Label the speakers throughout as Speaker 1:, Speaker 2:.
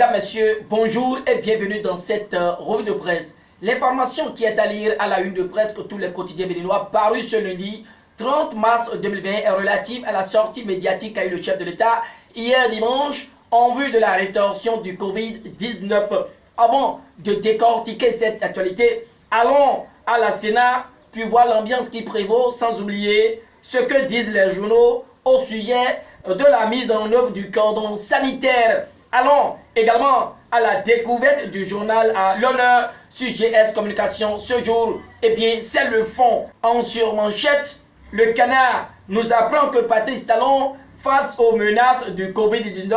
Speaker 1: Mesdames, Messieurs, bonjour et bienvenue dans cette revue de presse. L'information qui est à lire à la une de presque tous les quotidiens béninois parue ce lundi 30 mars 2020 est relative à la sortie médiatique qu'a eu le chef de l'État hier dimanche en vue de la rétorsion du Covid-19. Avant de décortiquer cette actualité, allons à la Sénat puis voir l'ambiance qui prévaut sans oublier ce que disent les journaux au sujet de la mise en œuvre du cordon sanitaire. Allons également à la découverte du journal à l'honneur sur GS Communication ce jour. Eh bien, c'est le fond. En surmanchette, le Canard nous apprend que Patrice Talon, face aux menaces du Covid-19,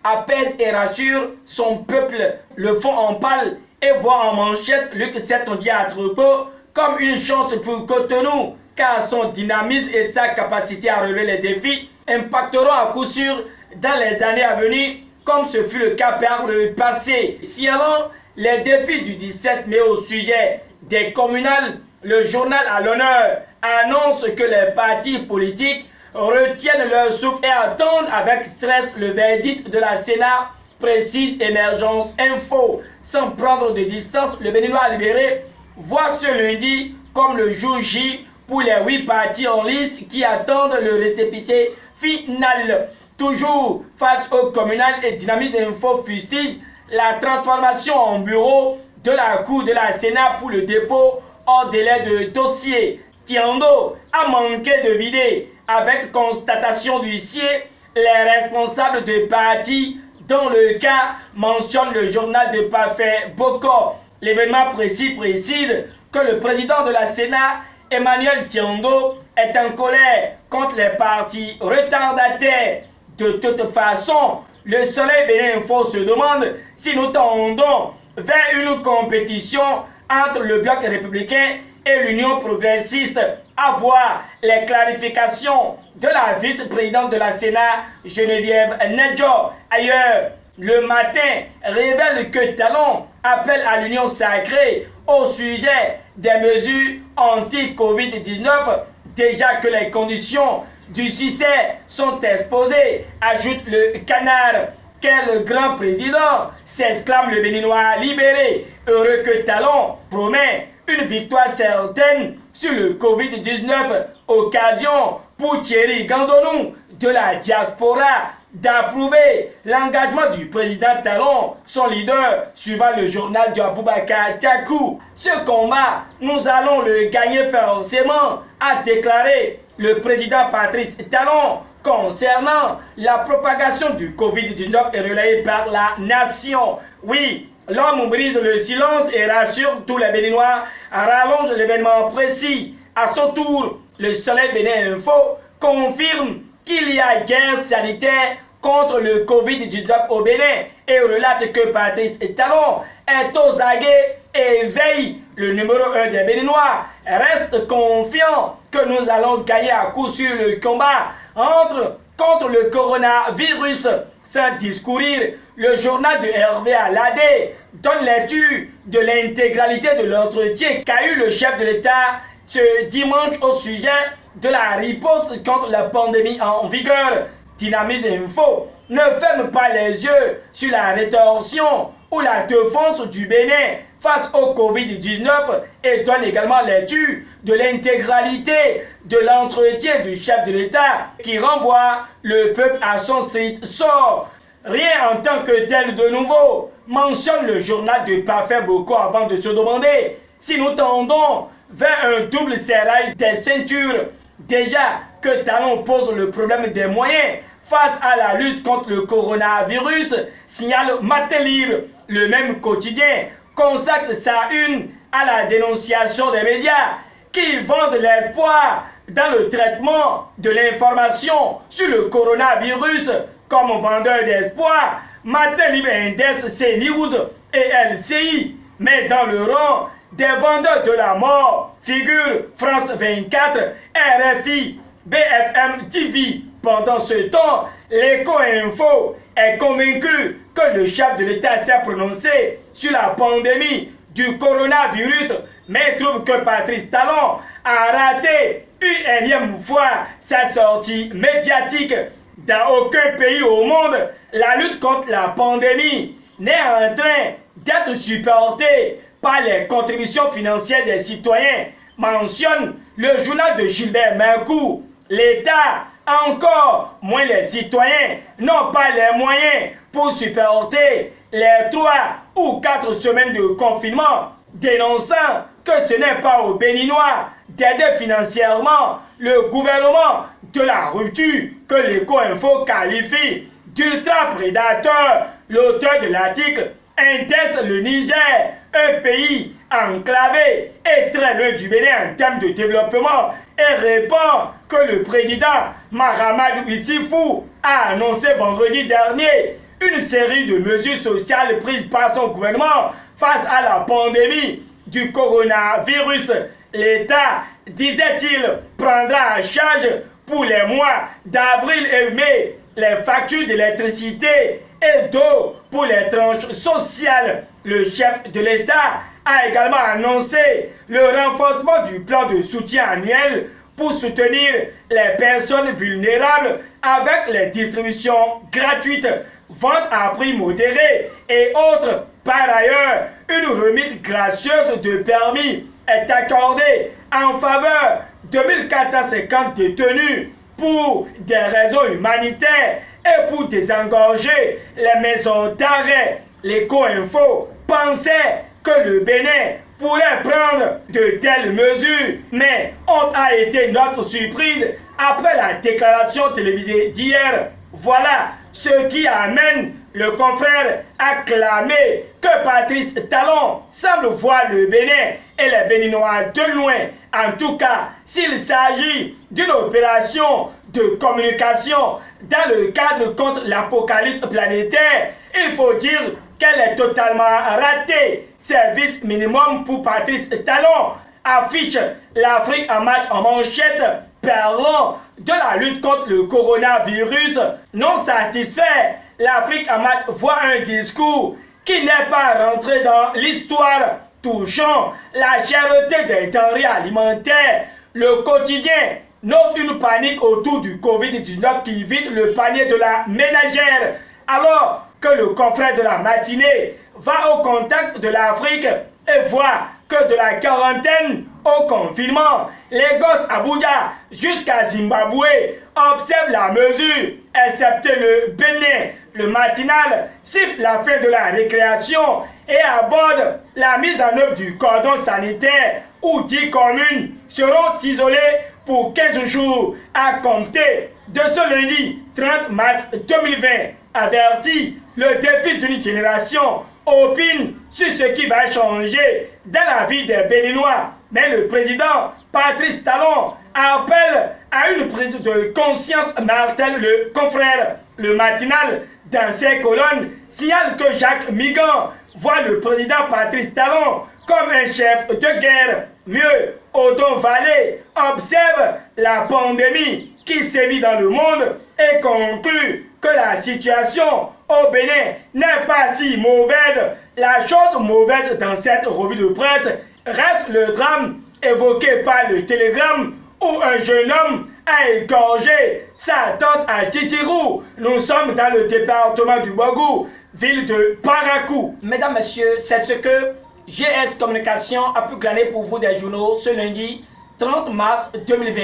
Speaker 1: apaise et rassure son peuple. Le fond en parle et voit en manchette Luc Setondia-Atruco comme une chance pour Cotonou, car son dynamisme et sa capacité à relever les défis impacteront à coup sûr dans les années à venir, comme ce fut le cas par le passé. Signalant les défis du 17 mai au sujet des communales, le journal à l'honneur annonce que les partis politiques retiennent leur souffle et attendent avec stress le verdict de la Sénat, précise Émergence Info. Sans prendre de distance, le Béninois libéré voit ce lundi comme le jour J pour les 8 partis en lice qui attendent le récépissé final. Toujours face au communal et Dynamisme Info fustige la transformation en bureau de la Cour de la Sénat pour le dépôt hors délai de dossier. Tiando a manqué de vider avec constatation d'huissier les responsables de partis dont le cas mentionne le journal de Parfait Boko. L'événement précise que le président de la Sénat, Emmanuel Tiando, est en colère contre les partis retardataires. De toute façon, le Soleil Bénin Info se demande si nous tendons vers une compétition entre le bloc républicain et l'Union progressiste. À voir les clarifications de la vice-présidente de la Sénat, Geneviève Nedjo. Ailleurs, le matin révèle que Talon appelle à l'union sacrée au sujet des mesures anti-Covid-19, déjà que les conditions du succès sont exposées, ajoute le Canard. Quel grand président, s'exclame le Béninois libéré, heureux que Talon promet une victoire certaine sur le Covid-19, occasion pour Thierry Gandonou de la diaspora d'approuver l'engagement du président Talon, son leader, suivant le journal de Aboubakar Takou. Ce combat, nous allons le gagner forcément, a déclaré le président Patrice Talon concernant la propagation du Covid-19 et relayée par la nation. Oui, l'homme brise le silence et rassure tous les Béninois, rallonge l'événement précis. À son tour, le Soleil Bénin Info confirme qu'il y a guerre sanitaire contre le Covid-19 au Bénin et relate que Patrice Talon est aux aguets et veille. Le numéro 1 des Béninois reste confiant que nous allons gagner à coup sûr le combat contre le coronavirus. Sans discourir, le journal de Hervé Aladé donne lecture de l'intégralité de l'entretien qu'a eu le chef de l'État ce dimanche au sujet de la riposte contre la pandémie en vigueur. Dynamisme Info ne ferme pas les yeux sur la rétorsion ou la défense du Bénin face au Covid-19 et donne également lecture de l'intégralité de l'entretien du chef de l'État qui renvoie le peuple à son strict sort. Rien en tant que tel de nouveau, mentionne le journal de Parfait Boko avant de se demander si nous tendons vers un double serrage des ceintures. Déjà que Talon pose le problème des moyens face à la lutte contre le coronavirus, signale Matin Libre. Le même quotidien consacre sa une à la dénonciation des médias qui vendent l'espoir dans le traitement de l'information sur le coronavirus comme vendeur d'espoir. Matin Libre index CNews et LCI, mais dans le rang des vendeurs de la mort figurent France 24, RFI, BFM TV. Pendant ce temps, l'Écho Info est convaincu que le chef de l'État s'est prononcé sur la pandémie du coronavirus, mais trouve que Patrice Talon a raté une énième fois sa sortie médiatique. Dans aucun pays au monde, la lutte contre la pandémie n'est en train d'être supporté par les contributions financières des citoyens, mentionne le journal de Gilbert Mercourt. L'État, encore moins les citoyens, n'ont pas les moyens pour supporter les 3 ou 4 semaines de confinement, dénonçant que ce n'est pas aux Béninois d'aider financièrement le gouvernement de la rupture que l'Eco-Info qualifie d'ultra-prédateur. L'auteur de l'article inteste le Niger, un pays enclavé et très loin du Bénin en termes de développement, et répond que le président Mahamadou Issoufou a annoncé vendredi dernier une série de mesures sociales prises par son gouvernement face à la pandémie du coronavirus. L'État, disait-il, prendra en charge pour les mois d'avril et mai les factures d'électricité et d'eau pour les tranches sociales. Le chef de l'État a également annoncé le renforcement du plan de soutien annuel pour soutenir les personnes vulnérables avec les distributions gratuites, vente à prix modéré et autres. Par ailleurs, une remise gracieuse de permis est accordée en faveur de 1450 détenus pour des raisons humanitaires et pour désengorger les maisons d'arrêt. L'Eco-Info pensait que le Bénin pourrait prendre de telles mesures, mais honte a été notre surprise après la déclaration télévisée d'hier. Voilà ce qui amène le confrère à clamer que Patrice Talon semble voir le Bénin et les Béninois de loin. En tout cas, s'il s'agit d'une opération de communication dans le cadre contre l'apocalypse planétaire, il faut dire qu'elle est totalement ratée. Service minimum pour Patrice Talon affiche l'Afrique en marche en manchette, parlant de la lutte contre le coronavirus. Non satisfait, l'Afrique en marche voit un discours qui n'est pas rentré dans l'histoire, touchant la cherté des denrées alimentaires. Le quotidien note une panique autour du Covid-19 qui vide le panier de la ménagère, alors que le confrère de la matinée va au contact de l'Afrique et voit que de la quarantaine au confinement, Lagos, Abuja jusqu'à Zimbabwe observent la mesure, excepté le Bénin. Le matinal siffle la fin de la récréation et aborde la mise en œuvre du cordon sanitaire où 10 communes seront isolées pour 15 jours à compter de ce lundi 30 mars 2020. Averti, le défi d'une génération opine sur ce qui va changer dans la vie des Béninois. Mais le président Patrice Talon appelle à une prise de conscience, martèle le confrère. Le matinal, dans ses colonnes, signale que Jacques Migan voit le président Patrice Talon comme un chef de guerre. Mieux, Odon Vallée observe la pandémie qui sévit dans le monde et conclut que la situation au Bénin n'est pas si mauvaise. La chose mauvaise dans cette revue de presse reste le drame évoqué par le télégramme où un jeune homme a égorgé sa tante à Titirou. Nous sommes dans le département du Bogou, ville de Parakou. Mesdames, Messieurs, c'est ce que GS Communication a pu glaner pour vous des journaux ce lundi 30 mars 2020.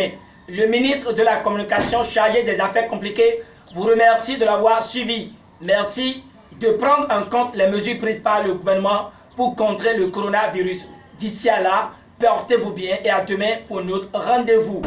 Speaker 1: Le ministre de la Communication chargé des affaires compliquées vous remercie de l'avoir suivi. Merci de prendre en compte les mesures prises par le gouvernement pour contrer le coronavirus. D'ici à là, portez-vous bien et à demain pour notre rendez-vous.